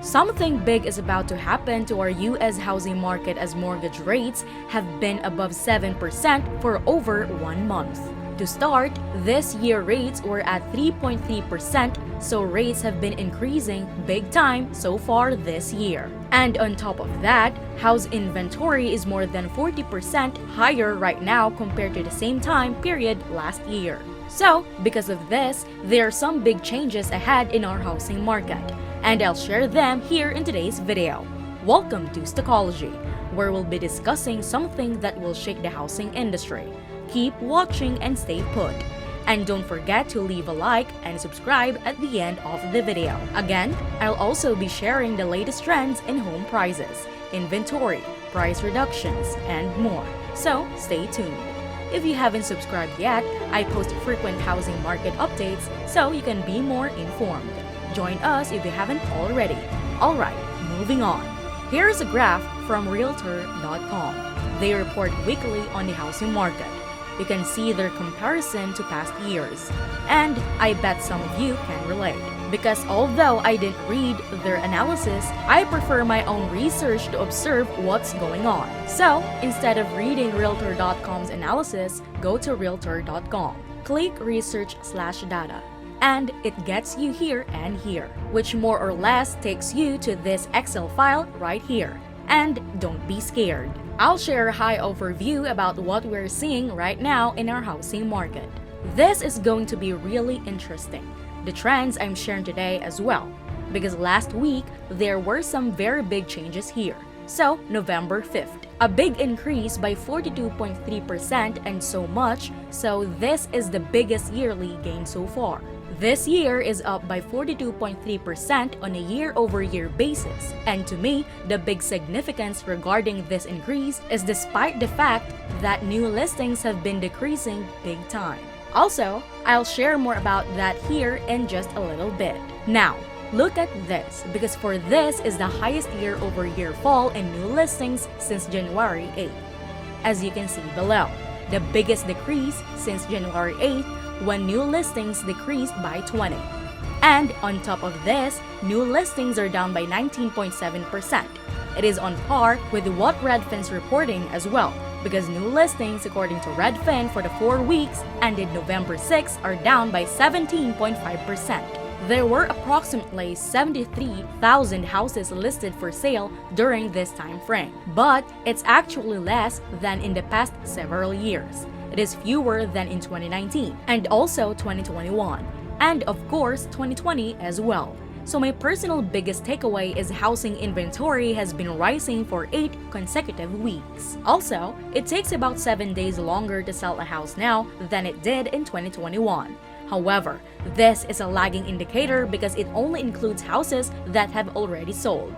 Something big is about to happen to our US housing market as mortgage rates have been above 7% for over 1 month. To start, this year rates were at 3.3%, so rates have been increasing big time so far this year. And on top of that, house inventory is more than 40% higher right now compared to the same time period last year. So, because of this, there are some big changes ahead in our housing market, and I'll share them here in today's video. Welcome to Stockology, where we'll be discussing something that will shake the housing industry. Keep watching and stay put. And don't forget to leave a like and subscribe at the end of the video. Again, I'll also be sharing the latest trends in home prices, inventory, price reductions, and more. So stay tuned. If you haven't subscribed yet, I post frequent housing market updates so you can be more informed. Join us if you haven't already. Alright, moving on. Here's a graph from realtor.com. They report weekly on the housing market. You can see their comparison to past years. And I bet some of you can relate. Because although I didn't read their analysis, I prefer my own research to observe what's going on. So, instead of reading realtor.com's analysis, go to realtor.com. Click research/data. And it gets you here and here, which more or less takes you to this Excel file right here. And don't be scared. I'll share a high overview about what we're seeing right now in our housing market. This is going to be really interesting. The trends I'm sharing today as well, because last week there were some very big changes here. So, November 5th, a big increase by 42.3% and so much, so this is the biggest yearly gain so far. This year is up by 42.3% on a year-over-year basis, and to me, the big significance regarding this increase is despite the fact that new listings have been decreasing big time. Also, I'll share more about that here in just a little bit. Now, look at this, because for this is the highest year-over-year fall in new listings since January 8th. As you can see below, the biggest decrease since January 8th when new listings decreased by 20. And on top of this, new listings are down by 19.7%. It is on par with what Redfin's reporting as well, because new listings according to Redfin for the 4 weeks ended November 6 are down by 17.5%. There were approximately 73,000 houses listed for sale during this time frame, but it's actually less than in the past several years. It is fewer than in 2019 and also 2021, and of course 2020 as well. So my personal biggest takeaway is housing inventory has been rising for 8 consecutive weeks. Also, it takes about 7 days longer to sell a house now than it did in 2021. However, this is a lagging indicator because it only includes houses that have already sold.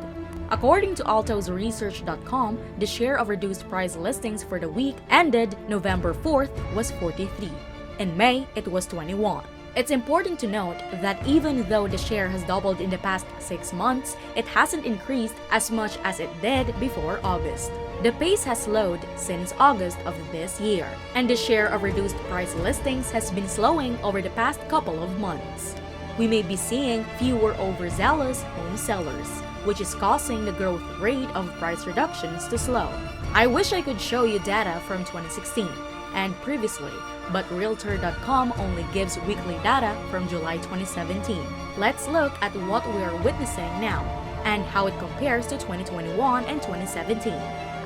According to altosresearch.com, the share of reduced price listings for the week ended November 4th was 43. In May, it was 21. It's important to note that even though the share has doubled in the past 6 months, it hasn't increased as much as it did before August. The pace has slowed since August of this year, and the share of reduced price listings has been slowing over the past couple of months. We may be seeing fewer overzealous home sellers, which is causing the growth rate of price reductions to slow. I wish I could show you data from 2016 and previously, but Realtor.com only gives weekly data from July 2017. Let's look at what we are witnessing now and how it compares to 2021 and 2017.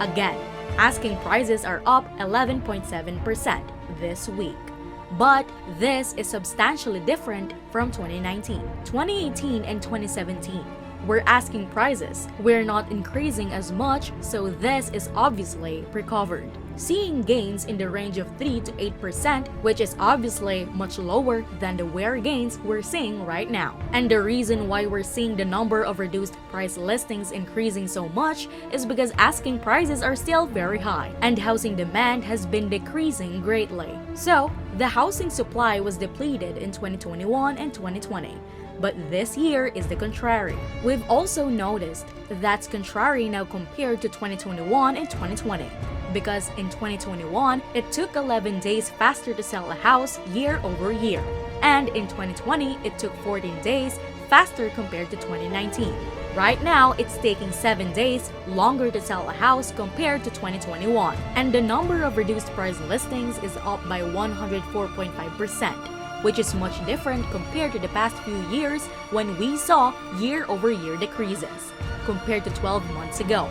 Again, asking prices are up 11.7% this week. But this is substantially different from 2019, 2018, and 2017. We're asking prices, we're not increasing as much, so this is obviously recovered. Seeing gains in the range of 3 to 8%, which is obviously much lower than the WARE gains we're seeing right now. And the reason why we're seeing the number of reduced price listings increasing so much is because asking prices are still very high, and housing demand has been decreasing greatly. So, the housing supply was depleted in 2021 and 2020. But this year is the contrary. We've also noticed that's contrary now compared to 2021 and 2020. Because in 2021, it took 11 days faster to sell a house year over year. And in 2020, it took 14 days faster compared to 2019. Right now, it's taking 7 days longer to sell a house compared to 2021. And the number of reduced price listings is up by 104.5%, which is much different compared to the past few years when we saw year-over-year decreases compared to 12 months ago.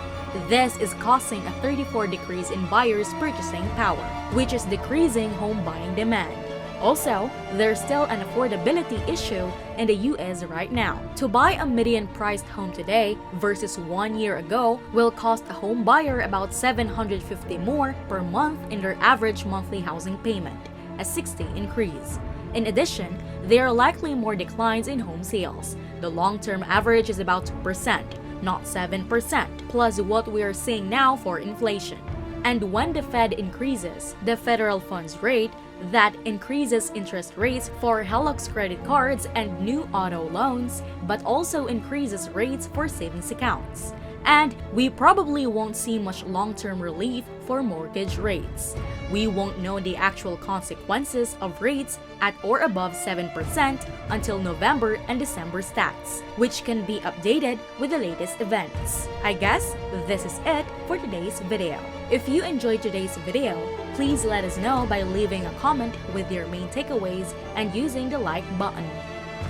This is causing a 34% decrease in buyers' purchasing power, which is decreasing home buying demand. Also, there's still an affordability issue in the US right now. To buy a median-priced home today versus 1 year ago will cost a home buyer about $750 more per month in their average monthly housing payment, a 60% increase. In addition, there are likely more declines in home sales. The long-term average is about 2%, not 7%, plus what we are seeing now for inflation. And when the Fed increases the federal funds rate, that increases interest rates for HELOCs credit cards and new auto loans, but also increases rates for savings accounts. And we probably won't see much long-term relief for mortgage rates. We won't know the actual consequences of rates at or above 7% until November and December stats, which can be updated with the latest events. I guess this is it for today's video. If you enjoyed today's video, please let us know by leaving a comment with your main takeaways and using the like button.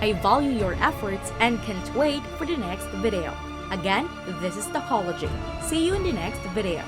I value your efforts and can't wait for the next video. Again, this is Stockology. See you in the next video.